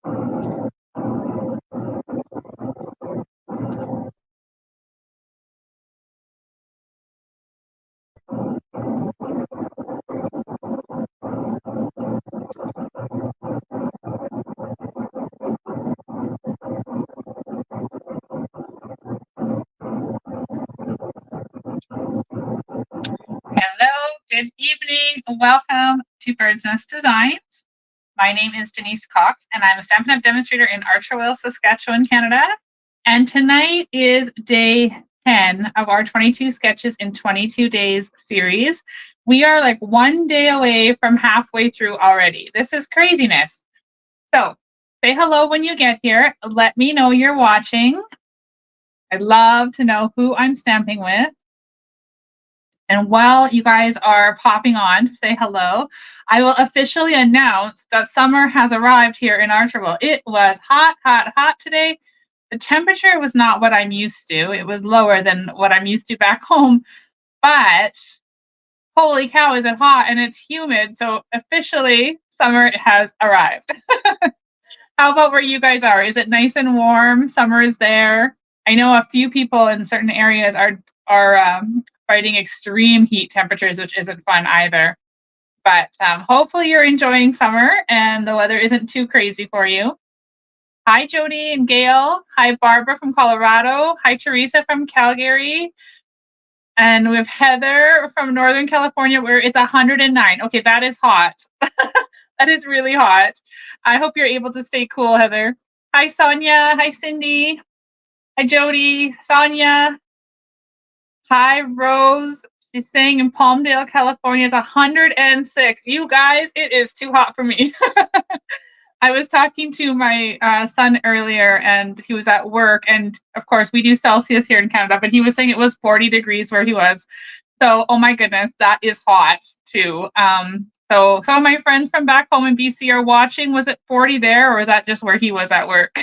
Hello, good evening. Welcome to Bird's Nest Designs. My name is Denise Cox, and I'm a Stampin' Up! Demonstrator in Archerville, Saskatchewan, Canada. And tonight is day 10 of our 22 Sketches in 22 Days series. We are like one day away from halfway through already. This is craziness. So say hello when you get here. Let me know you're watching. I'd love to know who I'm stamping with. And while you guys are popping on to say hello, I will officially announce that summer has arrived here in Archerville. It was hot, hot, hot today. The temperature was not what I'm used to. It was lower than what I'm used to back home. But holy cow, is it hot and it's humid. So officially, summer has arrived. How about where you guys are? Is it nice and warm? Summer is there. I know a few people in certain areas are fighting extreme heat temperatures, which isn't fun either. But hopefully you're enjoying summer and the weather isn't too crazy for you. Hi, Jody and Gail. Hi, Barbara from Colorado. Hi, Teresa from Calgary. And we have Heather from Northern California, where it's 109. Okay, that is hot. That is really hot. I hope you're able to stay cool, Heather. Hi, Sonia. Hi, Cindy. Hi, Jody. Sonia. Hi, Rose. She's saying in Palmdale, California, it's 106. You guys, it is too hot for me. I was talking to my son earlier, and he was at work. And of course, we do Celsius here in Canada, but he was saying it was 40 degrees where he was. So, oh my goodness, that is hot too. So some of my friends from back home in BC are watching. Was it 40 there, or is that just where he was at work?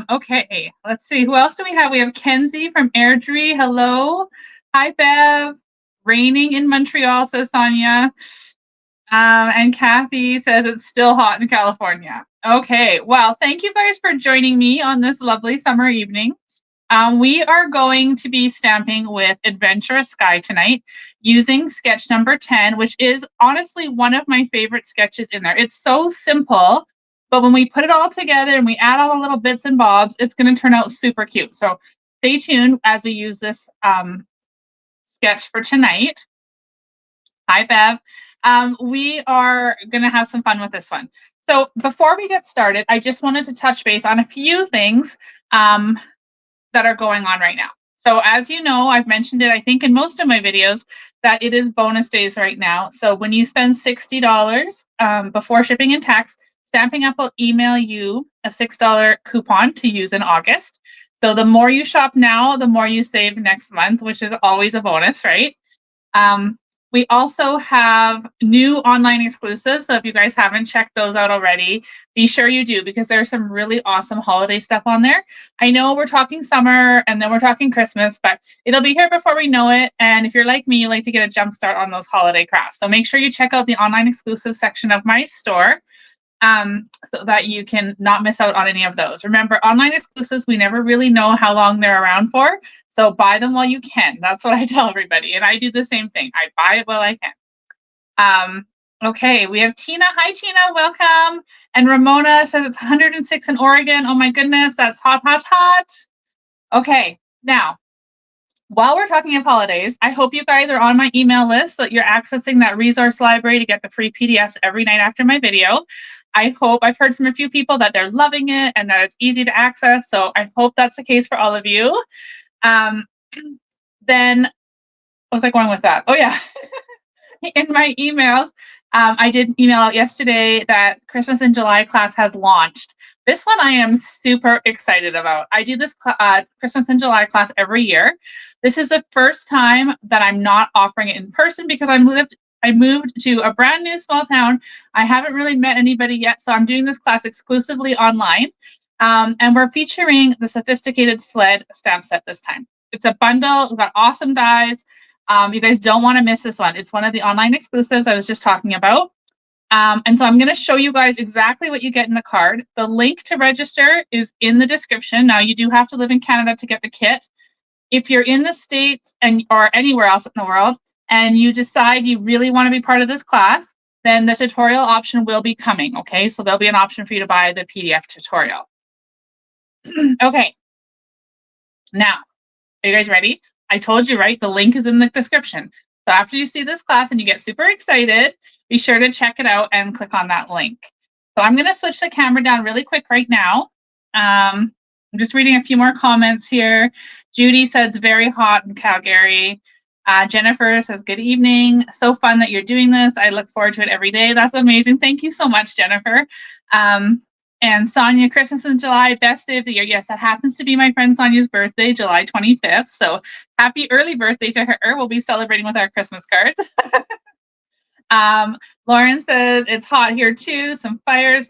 Okay, let's see. Who else do we have? We have Kenzie from Airdrie. Hello. Hi, Bev. Raining in Montreal, says Sonia. And Kathy says it's still hot in California. Okay, well, thank you guys for joining me on this lovely summer evening. We are going to be stamping with Adventurous Sky tonight using sketch number 10, which is honestly one of my favorite sketches in there. It's so simple, but when we put it all together and we add all the little bits and bobs, it's going to turn out super cute. So stay tuned as we use this sketch for tonight. Hi, Bev. We are going to have some fun with this one. So before we get started, I just wanted to touch base on a few things that are going on right now. So as you know, I've mentioned it, I think, in most of my videos, that it is bonus days right now. So when you spend $60 before shipping and tax, Stampin' Up! Will email you a $6 coupon to use in August. So the more you shop now, the more you save next month, which is always a bonus, right? We also have new online exclusives. So if you guys haven't checked those out already, be sure you do, because there's some really awesome holiday stuff on there. I know we're talking summer and then we're talking Christmas, but it'll be here before we know it. And if you're like me, you like to get a jump start on those holiday crafts. So make sure you check out the online exclusive section of my store so that you can not miss out on any of those. Remember, online exclusives, we never really know how long they're around for. So buy them while you can. That's what I tell everybody. And I do the same thing. I buy it while I can. Okay, we have Tina. Hi, Tina. Welcome. And Ramona says it's 106 in Oregon. Oh, my goodness. That's hot, hot, hot. Okay, now, while we're talking of holidays, I hope you guys are on my email list so that you're accessing that resource library to get the free PDFs every night after my video. I've heard from a few people that they're loving it and that it's easy to access. So I hope that's the case for all of you. Then, what was I going with that? Oh, yeah. In my emails, I did email out yesterday that Christmas in July class has launched. This one I am super excited about. I do this Christmas in July class every year. This is the first time that I'm not offering it in person because I moved to a brand new small town. I haven't really met anybody yet, so I'm doing this class exclusively online. And we're featuring the Sophisticated Sled stamp set this time. It's a bundle. We've got awesome dies. You guys don't want to miss this one. It's one of the online exclusives I was just talking about. And so I'm going to show you guys exactly what you get in the card. The link to register is in the description. Now, you do have to live in Canada to get the kit. If you're in the States or anywhere else in the world, and you decide you really want to be part of this class, then the tutorial option will be coming, okay? So there'll be an option for you to buy the PDF tutorial. Okay. Now, are you guys ready? I told you, right? The link is in the description. So after you see this class and you get super excited, be sure to check it out and click on that link. So I'm going to switch the camera down really quick right now. I'm just reading a few more comments here. Judy says it's very hot in Calgary. Jennifer says, good evening. So fun that you're doing this. I look forward to it every day. That's amazing. Thank you so much, Jennifer. And Sonia, Christmas in July, best day of the year. Yes, that happens to be my friend Sonia's birthday, July 25th. So happy early birthday to her. We'll be celebrating with our Christmas cards. Lauren says, it's hot here too. Some fires.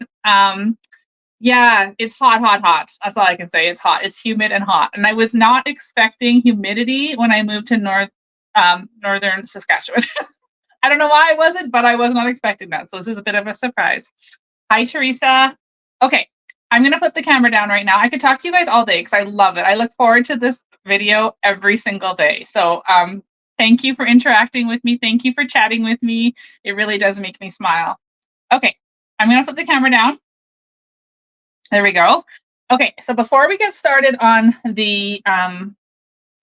Yeah, it's hot, hot, hot. That's all I can say. It's hot. It's humid and hot. And I was not expecting humidity when I moved to northern Saskatchewan. I don't know why I wasn't, but I was not expecting that. So this is a bit of a surprise. Hi, Teresa. Okay, I'm going to flip the camera down right now. I could talk to you guys all day because I love it. I look forward to this video every single day. So thank you for interacting with me. Thank you for chatting with me. It really does make me smile. Okay, I'm going to flip the camera down. There we go. Okay, so before we get started on the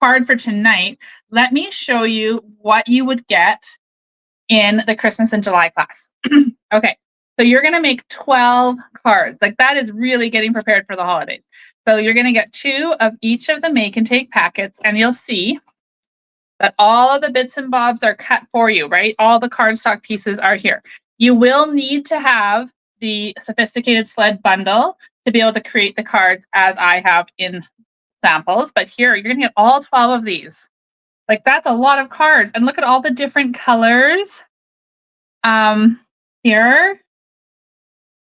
card for tonight, let me show you what you would get in the Christmas in July class. Okay. So you're going to make 12 cards. Like that is really getting prepared for the holidays. So you're going to get 2 of each of the make and take packets, and you'll see that all of the bits and bobs are cut for you, right? All the cardstock pieces are here. You will need to have the sophisticated sled bundle to be able to create the cards as I have in samples. But here, you're going to get all 12 of these. Like that's a lot of cards. And look at all the different colors here.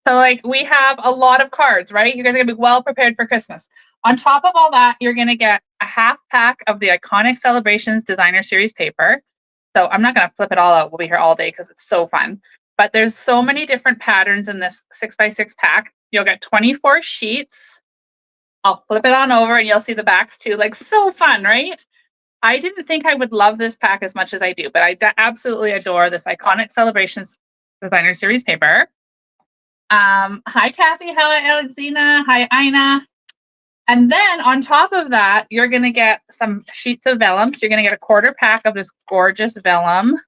So like we have a lot of cards, right? You guys are gonna be well prepared for Christmas. On top of all that, you're gonna get a half pack of the Iconic Celebrations Designer Series paper. So I'm not gonna flip it all out. We'll be here all day because it's so fun. But there's so many different patterns in this 6x6 pack. You'll get 24 sheets. I'll flip it on over and you'll see the backs too. Like so fun, right? I didn't think I would love this pack as much as I do, but I absolutely adore this Iconic Celebrations Designer Series paper. Hi, Kathy. Hello, Alexina. Hi, Ina. And then on top of that, you're going to get some sheets of vellum. So you're going to get a 1/4 pack of this gorgeous vellum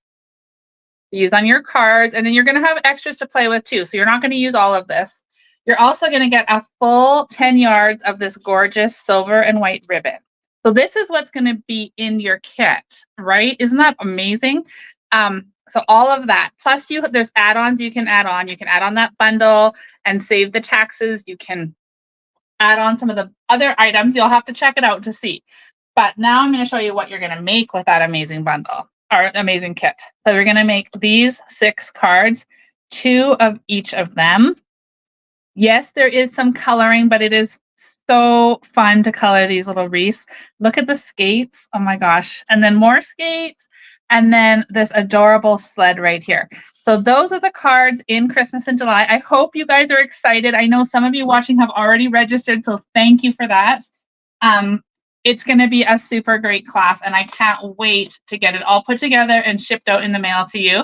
to use on your cards. And then you're going to have extras to play with too. So you're not going to use all of this. You're also going to get a full 10 yards of this gorgeous silver and white ribbon. So this is what's going to be in your kit, right? Isn't that amazing? So all of that, plus there's add-ons you can add on. You can add on that bundle and save the taxes. You can add on some of the other items. You'll have to check it out to see. But now I'm going to show you what you're going to make with that amazing bundle or amazing kit. So you're going to make these 6 cards, 2 of each of them. Yes, there is some coloring, but it is so fun to color these little wreaths. Look at the skates. Oh my gosh. And then more skates. And then this adorable sled right here. So those are the cards in Christmas in July. I hope you guys are excited. I know some of you watching have already registered, so thank you for that. It's going to be a super great class, and I can't wait to get it all put together and shipped out in the mail to you.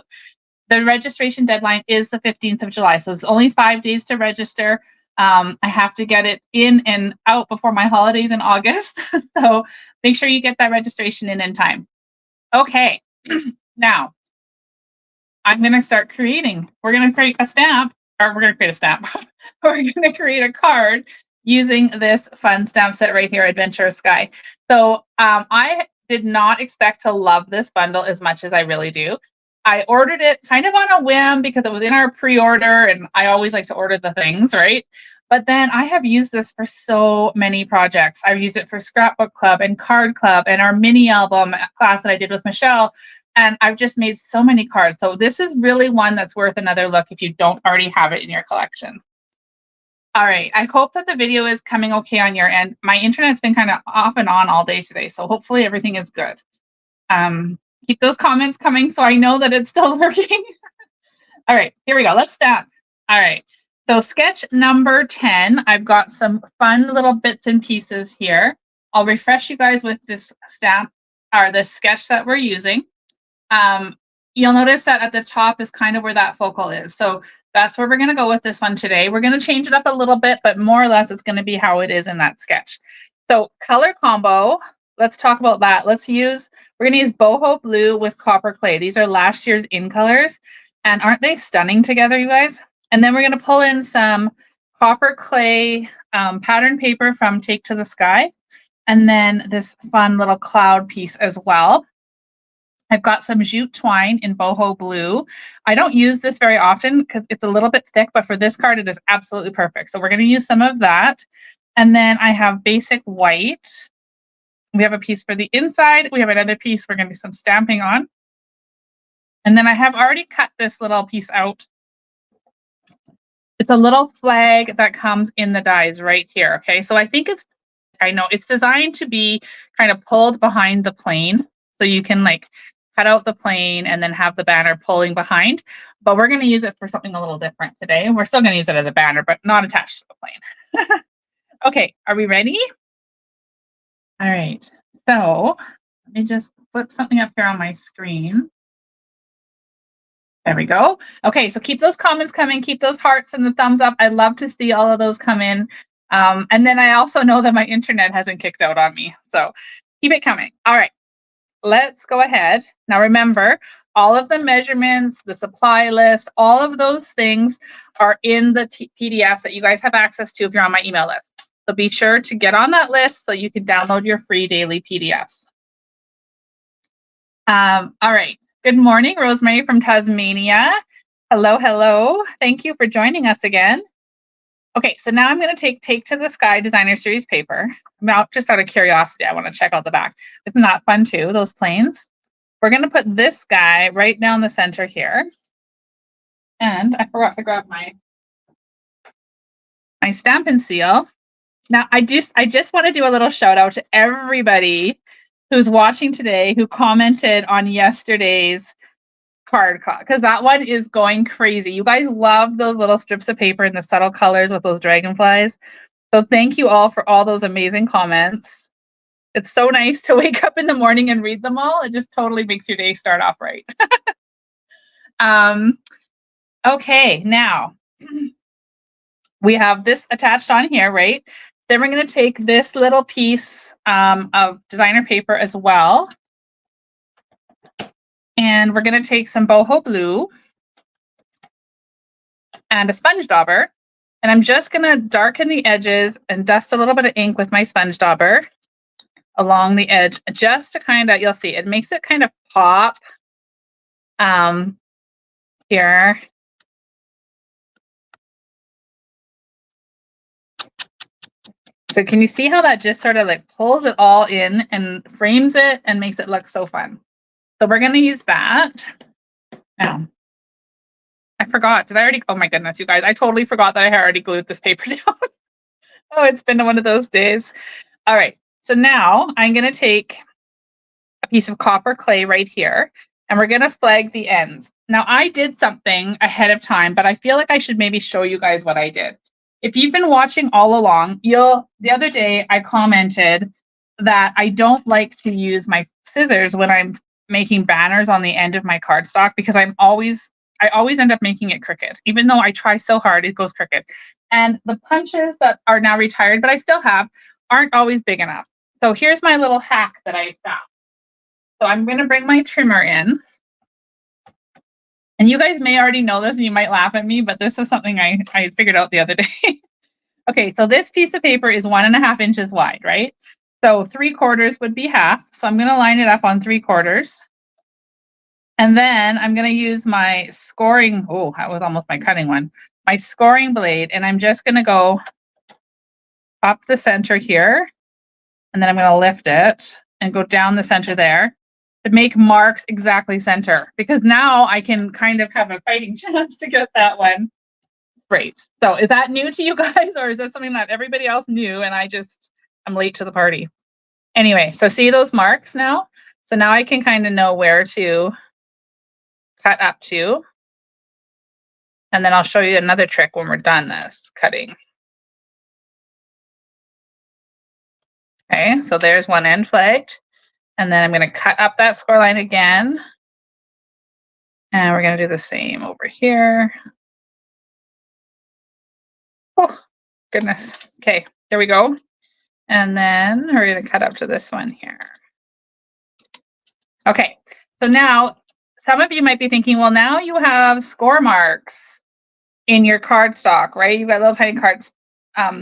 The registration deadline is the 15th of July, so it's only 5 days to register. I have to get it in and out before my holidays in August, so make sure you get that registration in time. Okay. Now, I'm going to start creating. We're going to create a stamp, or we're going to create a stamp. We're going to create a card using this fun stamp set right here, Adventurous Sky. So I did not expect to love this bundle as much as I really do. I ordered it kind of on a whim because it was in our pre-order, and I always like to order the things, right? But then I have used this for so many projects. I've used it for Scrapbook Club and Card Club and our mini album class that I did with Michelle. And I've just made so many cards. So this is really one that's worth another look if you don't already have it in your collection. All right. I hope that the video is coming okay on your end. My internet's been kind of off and on all day today, so hopefully everything is good. Keep those comments coming so I know that it's still working. All right, here we go. Let's stamp. All right. So sketch number 10, I've got some fun little bits and pieces here. I'll refresh you guys with this stamp or this sketch that we're using. You'll notice that at the top is kind of where that focal is. So that's where we're going to go with this one today. We're going to change it up a little bit, but more or less it's going to be how it is in that sketch. So color combo, let's talk about that. We're going to use boho blue with copper clay. These are last year's in colors. And aren't they stunning together, you guys? And then we're going to pull in some copper clay pattern paper from Take to the Sky. And then this fun little cloud piece as well. I've got some jute twine in boho blue. I don't use this very often because it's a little bit thick, but for this card, it is absolutely perfect. So we're going to use some of that. And then I have basic white. We have a piece for the inside. We have another piece we're going to do some stamping on. And then I have already cut this little piece out. It's a little flag that comes in the dies right here. Okay, so I know it's designed to be kind of pulled behind the plane. So you can like cut out the plane and then have the banner pulling behind. But we're going to use it for something a little different today. We're still going to use it as a banner, but not attached to the plane. Okay, are we ready? All right, so let me just flip something up here on my screen. There we go. Okay, so keep those comments coming. Keep those hearts and the thumbs up. I'd love to see all of those come in. And then I also know that my internet hasn't kicked out on me. So keep it coming. All right, let's go ahead. Now remember, all of the measurements, the supply list, all of those things are in the PDFs that you guys have access to if you're on my email list. So be sure to get on that list so you can download your free daily PDFs. All right. Good morning, Rosemary from Tasmania. Hello, hello. Thank you for joining us again. Okay, so now I'm going to take to the Sky Designer Series paper. Just out of curiosity, I want to check out the back. Isn't that fun too, those planes? We're going to put this guy right down the center here. And I forgot to grab my Stampin' Seal. Now, I just want to do a little shout out to everybody who's watching today who commented on yesterday's card because that one is going crazy. You guys love those little strips of paper in the subtle colors with those dragonflies. So thank you all for all those amazing comments. It's so nice to wake up in the morning and read them all. It just totally makes your day start off right. Okay, now we have this attached on here, right? Then we're going to take this little piece of designer paper as well. And we're going to take some boho blue and a sponge dauber. And I'm just going to darken the edges and dust a little bit of ink with my sponge dauber along the edge, just to kind of, you'll see, it makes it kind of pop here. So can you see how that just sort of like pulls it all in and frames it and makes it look so fun? So we're going to use that. Now, I forgot. Did I already? Oh my goodness, you guys. I totally forgot that I had already glued this paper down. Oh, it's been one of those days. All right. So now I'm going to take a piece of copper clay right here, and we're going to flag the ends. Now, I did something ahead of time, but I feel like I should maybe show you guys what I did. If you've been watching all along, the other day I commented that I don't like to use my scissors when I'm making banners on the end of my cardstock because I always end up making it crooked. Even though I try so hard, it goes crooked. And the punches that are now retired, but I still have, aren't always big enough. So here's my little hack that I found. So I'm going to bring my trimmer in. And you guys may already know this and you might laugh at me, but this is something I figured out the other day. Okay, so this piece of paper is 1.5 inches wide, right? So 3/4 would be half. So I'm going to line it up on 3/4. And then I'm going to use my scoring. Oh, that was almost my cutting one. My scoring blade. And I'm just going to go up the center here. And then I'm going to lift it and go down the center there to make marks exactly center. Because now I can kind of have a fighting chance to get that one straight. So is that new to you guys? Or is that something that everybody else knew and I'm late to the party? Anyway, so see those marks now? So now I can kind of know where to cut up to. And then I'll show you another trick when we're done this cutting. Okay, so there's one end flagged. And then I'm going to cut up that score line again. And we're going to do the same over here. Oh, goodness. Okay, there we go. And then we're going to cut up to this one here. Okay, so now some of you might be thinking, well, now you have score marks in your cardstock, right? You've got little tiny cards,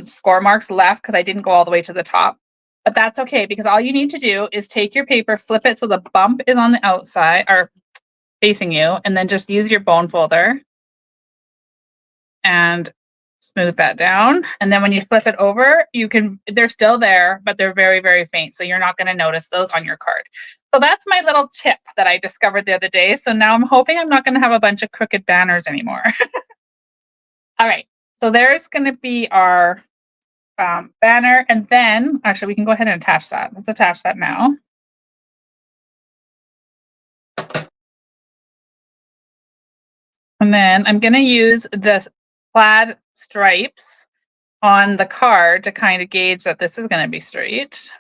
score marks left because I didn't go all the way to the top. But that's okay, because all you need to do is take your paper, flip it so the bump is on the outside or facing you, and then just use your bone folder and smooth that down. And then when you flip it over, they're still there, but they're very, very faint. So you're not going to notice those on your card. So that's my little tip that I discovered the other day. So now I'm hoping I'm not going to have a bunch of crooked banners anymore. All right, so there's going to be our banner, and then actually we can go ahead and attach that. Let's attach that now. And then I'm going to use the plaid stripes on the card to kind of gauge that this is going to be straight.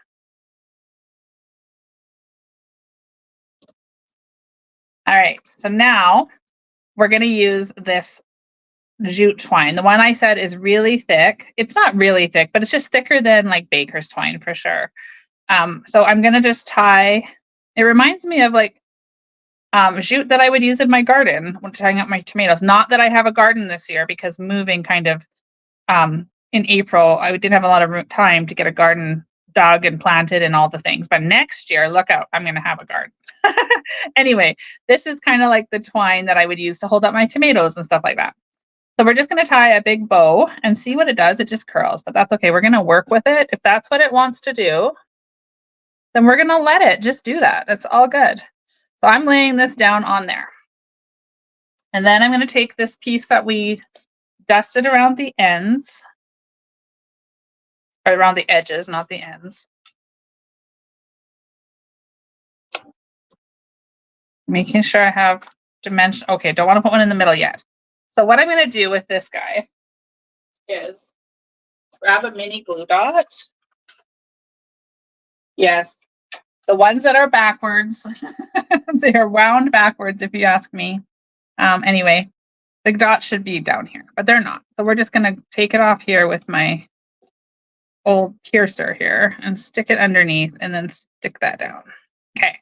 All right, so now we're going to use this jute twine. The one I said is really thick. It's not really thick, but it's just thicker than like baker's twine for sure. So I'm going to just tie. It reminds me of like jute that I would use in my garden when tying up my tomatoes. Not that I have a garden this year, because moving kind of in April, I didn't have a lot of time to get a garden dug and planted and all the things. But next year, look out, I'm going to have a garden. Anyway, this is kind of like the twine that I would use to hold up my tomatoes and stuff like that. So we're just going to tie a big bow and see what it does. It just curls, but that's okay. We're going to work with it. If that's what it wants to do, then we're going to let it just do that. It's all good. So I'm laying this down on there. And then I'm going to take this piece that we dusted around the ends, or around the edges, not the ends. Making sure I have dimension. Okay, don't want to put one in the middle yet. So what I'm going to do with this guy is grab a mini glue dot. Yes, the ones that are backwards, they are wound backwards if you ask me. Anyway, the dot should be down here, but they're not. So we're just going to take it off here with my old piercer here and stick it underneath and then stick that down. Okay.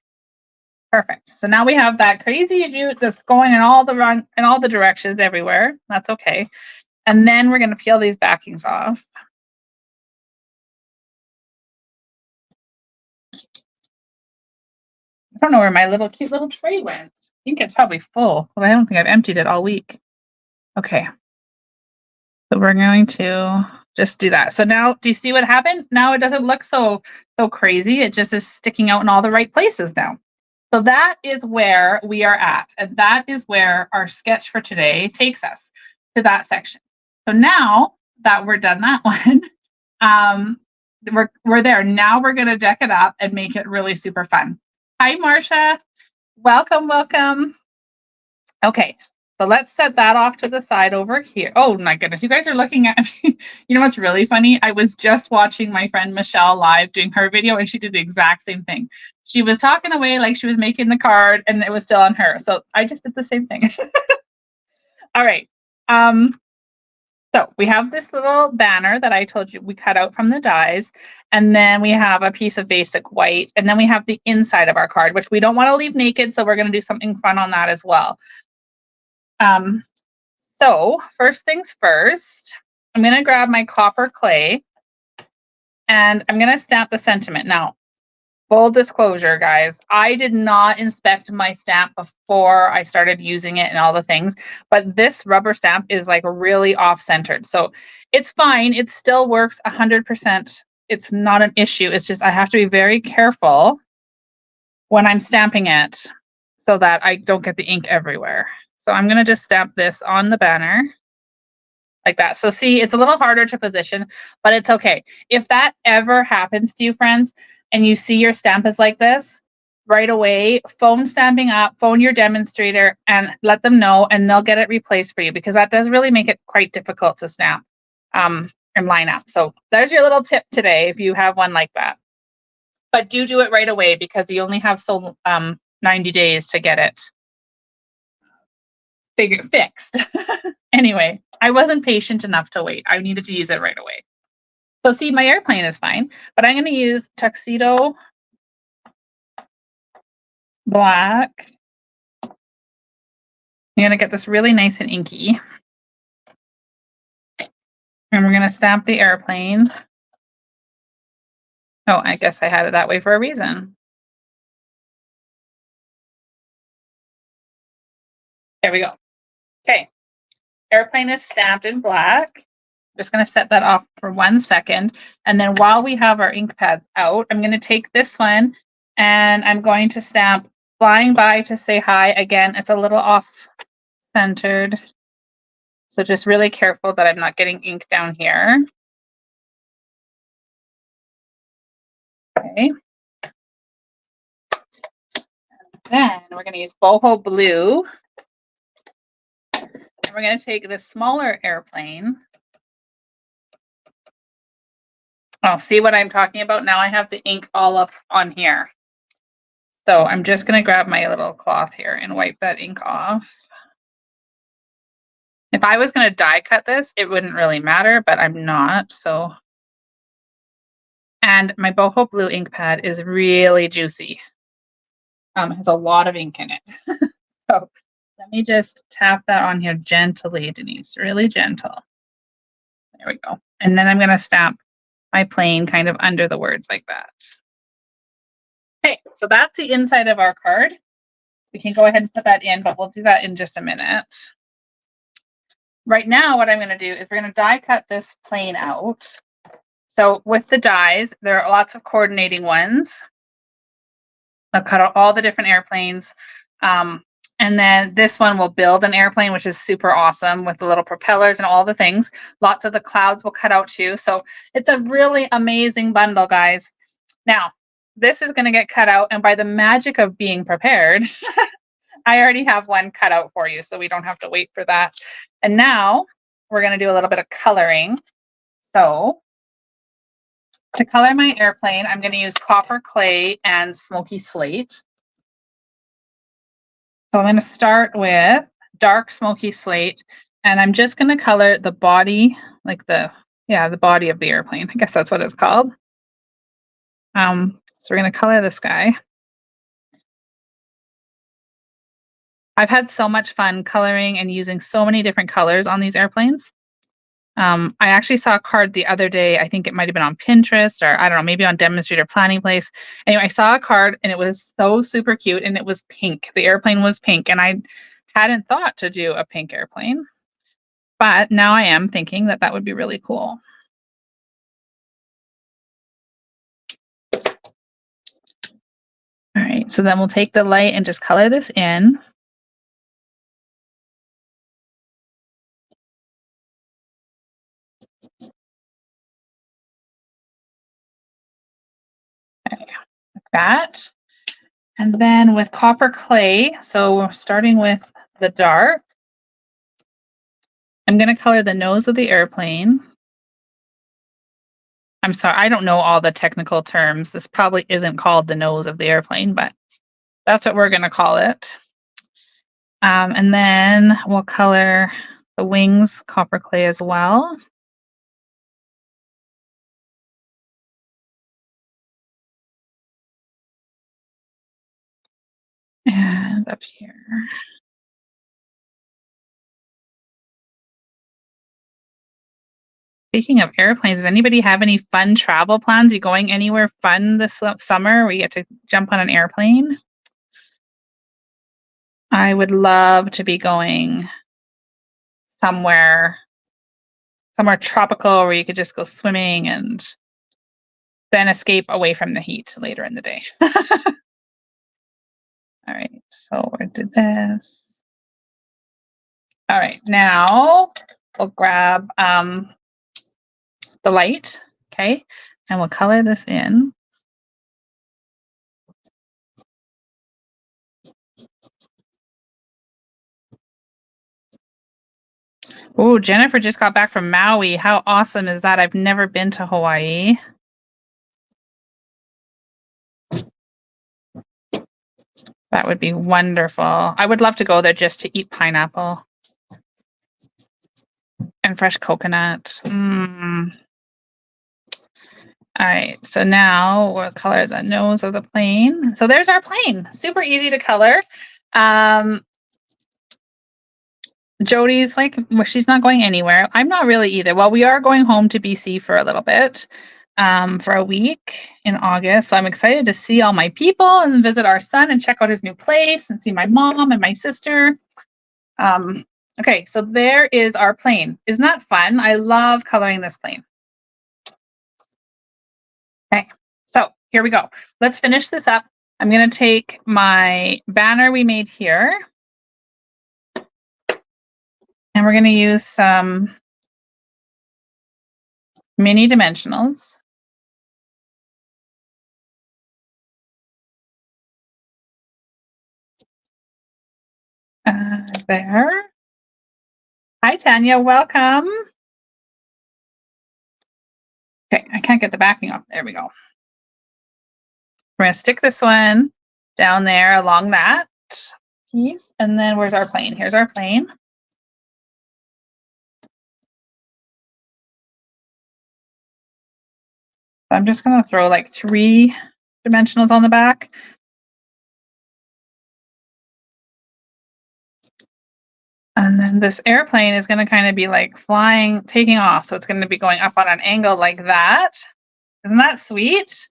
Perfect. So now we have that crazy jute that's going in all the directions everywhere. That's okay. And then we're going to peel these backings off. I don't know where my cute little tray went. I think it's probably full, but I don't think I've emptied it all week. Okay. So we're going to just do that. So now, do you see what happened? Now it doesn't look so crazy. It just is sticking out in all the right places now. So that is where we are at. And that is where our sketch for today takes us, to that section. So now that we're done that one, we're there. Now we're going to deck it up and make it really super fun. Hi, Marcia. Welcome, welcome. Okay, so let's set that off to the side over here. Oh my goodness, you guys are looking at me. You know what's really funny? I was just watching my friend Michelle live doing her video, and she did the exact same thing. She was talking away like she was making the card, and it was still on her. So I just did the same thing. All right. So we have this little banner that I told you we cut out from the dies, and then we have a piece of basic white, and then we have the inside of our card, which we don't want to leave naked, so we're going to do something fun on that as well. So first things first, I'm going to grab my copper clay, and I'm going to stamp the sentiment. Now, full disclosure, guys, I did not inspect my stamp before I started using it and all the things, but this rubber stamp is like really off-centered. So it's fine. It still works 100%. It's not an issue. It's just I have to be very careful when I'm stamping it so that I don't get the ink everywhere. So I'm going to just stamp this on the banner like that. So see, it's a little harder to position, but it's okay. If that ever happens to you, friends, and you see your stamp is like this, right away, phone Stampin' Up, phone your demonstrator and let them know, and they'll get it replaced for you, because that does really make it quite difficult to stamp and line up. So there's your little tip today if you have one like that. But do it right away, because you only have 90 days to get it fixed. Anyway, I wasn't patient enough to wait. I needed to use it right away. So see, my airplane is fine, but I'm going to use Tuxedo Black. You're going to get this really nice and inky. And we're going to stamp the airplane. Oh, I guess I had it that way for a reason. There we go. Okay. Airplane is stamped in black. I'm just going to set that off for 1 second. And then while we have our ink pads out, I'm going to take this one and I'm going to stamp Flying By to Say Hi. Again, it's a little off-centered. So just really careful that I'm not getting ink down here. Okay. Then we're going to use boho blue. And we're going to take this smaller airplane. Oh, see what I'm talking about? Now I have the ink all up on here. So I'm just going to grab my little cloth here and wipe that ink off. If I was going to die cut this, it wouldn't really matter, but I'm not. So, and my boho blue ink pad is really juicy. It has a lot of ink in it. So let me just tap that on here gently, Denise, really gentle. There we go. And then I'm going to stamp my plane kind of under the words like that. Okay, so that's the inside of our card. We can go ahead and put that in, but we'll do that in just a minute. Right now, what I'm going to do is we're going to die cut this plane out. So with the dies, there are lots of coordinating ones. I'll cut out all the different airplanes. And then this one will build an airplane, which is super awesome with the little propellers and all the things. Lots of the clouds will cut out too. So it's a really amazing bundle, guys. Now, this is going to get cut out. And by the magic of being prepared, I already have one cut out for you, so we don't have to wait for that. And now we're going to do a little bit of coloring. So to color my airplane, I'm going to use copper clay and smoky slate. So I'm going to start with dark smoky slate, and I'm just going to color the body, like the body of the airplane. I guess that's what it's called. So we're going to color this guy. I've had so much fun coloring and using so many different colors on these airplanes. I actually saw a card the other day. I think it might have been on Pinterest, or I don't know, maybe on Demonstrator Planning Place. Anyway, I saw a card and it was so super cute, and it was pink. The airplane was pink, and I hadn't thought to do a pink airplane, but now I am thinking that that would be really cool. All right, so then we'll take the light and just color this in. Okay, like that. And then with copper clay, so we're starting with the dark. I'm going to color the nose of the airplane. I'm sorry, I don't know all the technical terms. This probably isn't called the nose of the airplane, but that's what we're going to call it. And then we'll color the wings copper clay as well. And up here. Speaking of airplanes, does anybody have any fun travel plans? Are you going anywhere fun this summer where you get to jump on an airplane? I would love to be going somewhere tropical where you could just go swimming and then escape away from the heat later in the day. All right, so I did this. All right, now we'll grab the light, okay, and we'll color this in. Oh, Jennifer just got back from Maui. How awesome is that? I've never been to Hawaii. That would be wonderful. I would love to go there just to eat pineapple and fresh coconut. All right, so now we'll color the nose of the plane. So there's our plane. Super easy to color. Jody's like, well, she's not going anywhere. I'm not really either. Well, we are going home to BC for a little bit, for a week in August. So I'm excited to see all my people and visit our son and check out his new place and see my mom and my sister. Okay, so there is our plane. Isn't that fun? I love coloring this plane. Okay, so here we go. Let's finish this up. I'm going to take my banner we made here, and we're going to use some mini dimensionals. There. Hi, Tanya. Welcome. Okay, I can't get the backing off. There we go. We're going to stick this one down there along that piece. And then where's our plane? Here's our plane. I'm just going to throw like 3 dimensionals on the back. And then this airplane is going to kind of be like flying, taking off. So it's going to be going up on an angle like that. Isn't that sweet?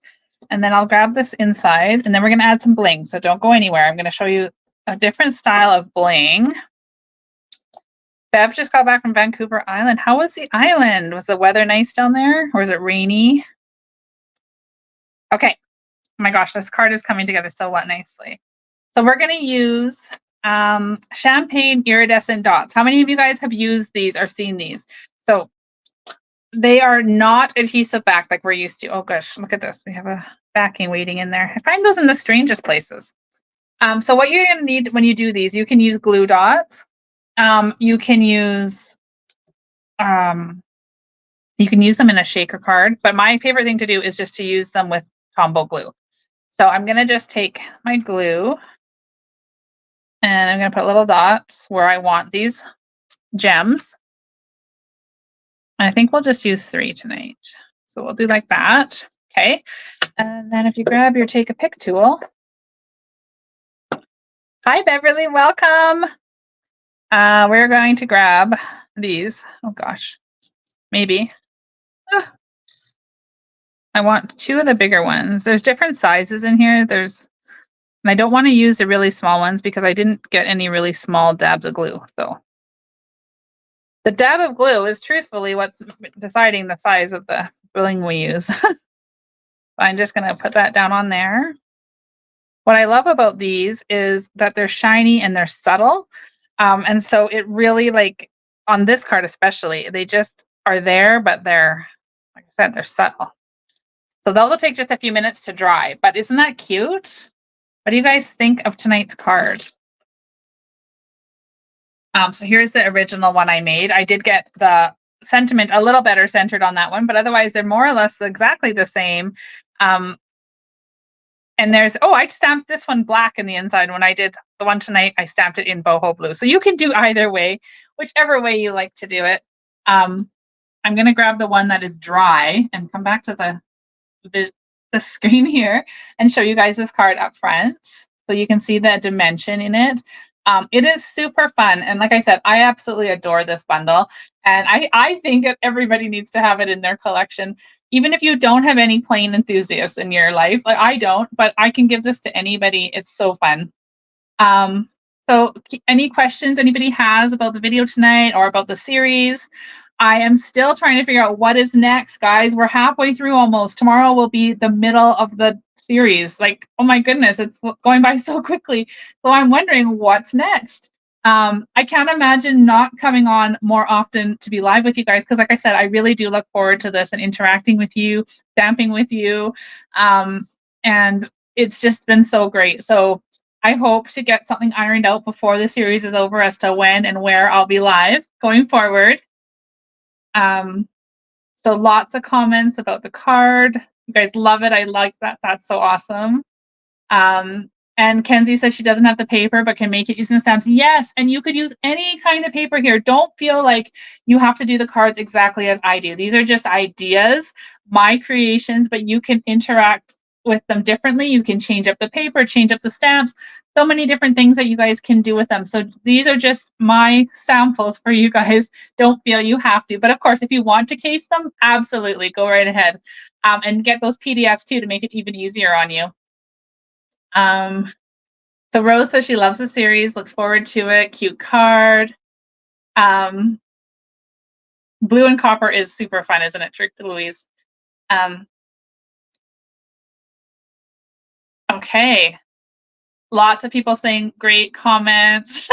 And then I'll grab this inside, and then we're going to add some bling. So don't go anywhere. I'm going to show you a different style of bling. Bev just got back from Vancouver Island. How was the island? Was the weather nice down there, or was it rainy? Okay. Oh my gosh, this card is coming together so nicely. So we're going to use champagne iridescent dots. How many of you guys have used these or seen these? So they are not adhesive back like we're used to. Oh gosh, look at this. We have a backing waiting in there. I find those in the strangest places. So what you're going to need when you do these, you can use glue dots. You can use them in a shaker card, but my favorite thing to do is just to use them with Tombow glue. So I'm going to just take my glue, and I'm going to put little dots where I want these gems. I think we'll just use 3 tonight. So we'll do like that. Okay. And then if you grab your take a pick tool. Hi, Beverly. Welcome. We're going to grab these. Oh gosh, maybe. I want 2 of the bigger ones. There's different sizes in here. And I don't want to use the really small ones because I didn't get any really small dabs of glue. So the dab of glue is truthfully what's deciding the size of the bling we use. I'm just going to put that down on there. What I love about these is that they're shiny and they're subtle. And so it really, like on this card especially, they just are there, but they're, like I said, they're subtle. So those will take just a few minutes to dry, but isn't that cute? What do you guys think of tonight's card? So here's the original one I made. I did get the sentiment a little better centered on that one, but otherwise they're more or less exactly the same. And there's, I stamped this one black in the inside. When I did the one tonight, I stamped it in boho blue. So you can do either way, whichever way you like to do it. I'm going to grab the one that is dry and come back to the screen here and show you guys this card up front. So you can see the dimension in it. It is super fun. And like I said, I absolutely adore this bundle. And I think that everybody needs to have it in their collection. Even if you don't have any plane enthusiasts in your life, like I don't, but I can give this to anybody. It's so fun. So any questions anybody has about the video tonight or about the series? I am still trying to figure out what is next, guys. We're halfway through almost. Tomorrow will be the middle of the series. Like, oh my goodness, it's going by so quickly. So I'm wondering what's next. I can't imagine not coming on more often to be live with you guys because, like I said, I really do look forward to this and interacting with you, stamping with you. And it's just been so great. So I hope to get something ironed out before the series is over as to when and where I'll be live going forward. Um, so lots of comments about the card. You guys love it. I like that. That's so awesome. Um, and Kenzie says she doesn't have the paper but can make it using the stamps. Yes, and you could use any kind of paper here. Don't feel like you have to do the cards exactly as I do. These are just ideas, my creations, but you can interact with them differently. You can change up the paper, change up the stamps, so many different things that you guys can do with them. So these are just my samples for you guys. Don't feel you have to. But of course, if you want to case them, absolutely go right ahead. And get those PDFs too to make it even easier on you. So Rose says she loves the series, looks forward to it. Cute card. Blue and copper is super fun, isn't it, Louise? Okay. Lots of people saying great comments.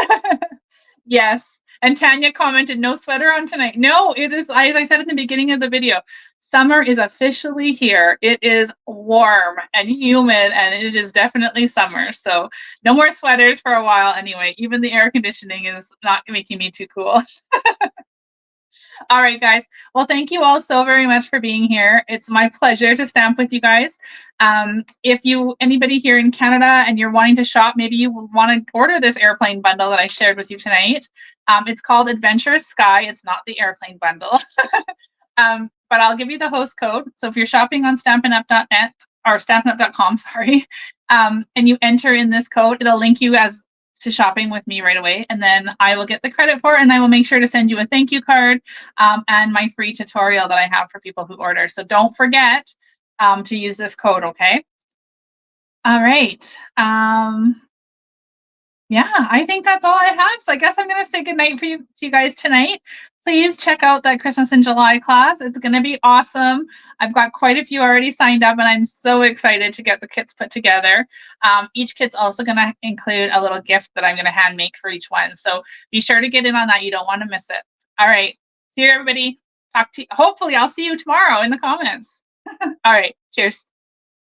Yes. And Tanya commented, no sweater on tonight. No, it is, as I said in the beginning of the video, summer is officially here. It is warm and humid, and it is definitely summer. So no more sweaters for a while anyway. Even the air conditioning is not making me too cool. All right, guys. Well, thank you all so very much for being here. It's my pleasure to stamp with you guys. If anybody here in Canada and you're wanting to shop, maybe you want to order this airplane bundle that I shared with you tonight. It's called Adventurous Sky. It's not the airplane bundle. But I'll give you the host code. So if you're shopping on stampinup.net or stampinup.com, sorry, and you enter in this code, it'll link you to shopping with me right away, and then I will get the credit for it, and I will make sure to send you a thank you card and my free tutorial that I have for people who order. So don't forget to use this code, okay? All right. Yeah, I think that's all I have. So I guess I'm going to say goodnight to you guys tonight. Please check out that Christmas in July class. It's going to be awesome. I've got quite a few already signed up, and I'm so excited to get the kits put together. Each kit's also going to include a little gift that I'm going to hand make for each one. So be sure to get in on that. You don't want to miss it. All right. See you, everybody. Hopefully, I'll see you tomorrow in the comments. All right. Cheers.